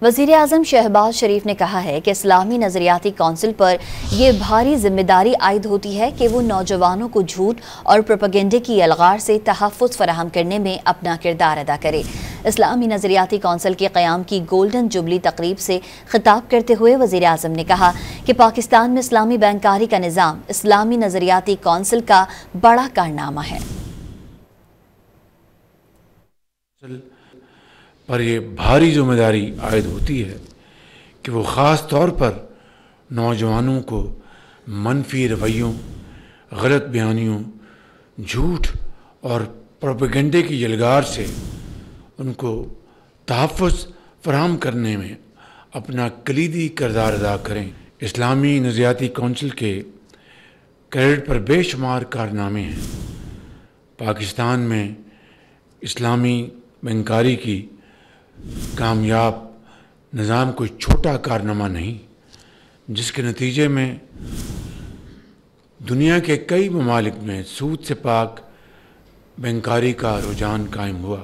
وزیر اعظم شہباز شریف نے کہا ہے کہ اسلامی نظریاتی کونسل پر یہ بھاری ذمہ داری عائد ہوتی ہے کہ وہ نوجوانوں کو جھوٹ اور پروپیگنڈے کی الغار سے تحفظ فراہم کرنے میں اپنا کردار ادا کرے۔ اسلامی نظریاتی کونسل کے قیام کی گولڈن جوبلی تقریب سے خطاب کرتے ہوئے وزیر اعظم نے کہا کہ پاکستان میں اسلامی بینکاری کا نظام اسلامی نظریاتی کونسل کا بڑا کارنامہ ہے۔ پر یہ بھاری ذمہ داری عائد ہوتی ہے کہ وہ خاص طور پر نوجوانوں کو منفی رویوں، غلط بیانیوں، جھوٹ اور پروپیگنڈے کی یلغار سے ان کو تحفظ فراہم کرنے میں اپنا کلیدی کردار ادا کریں۔ اسلامی نظریاتی کونسل کے کریڈٹ پر بے شمار کارنامے ہیں۔ پاکستان میں اسلامی بینکاری کی کامیاب نظام کوئی چھوٹا کارنامہ نہیں، جس کے نتیجے میں دنیا کے کئی ممالک میں سود سے پاک بینکاری کا رجحان قائم ہوا۔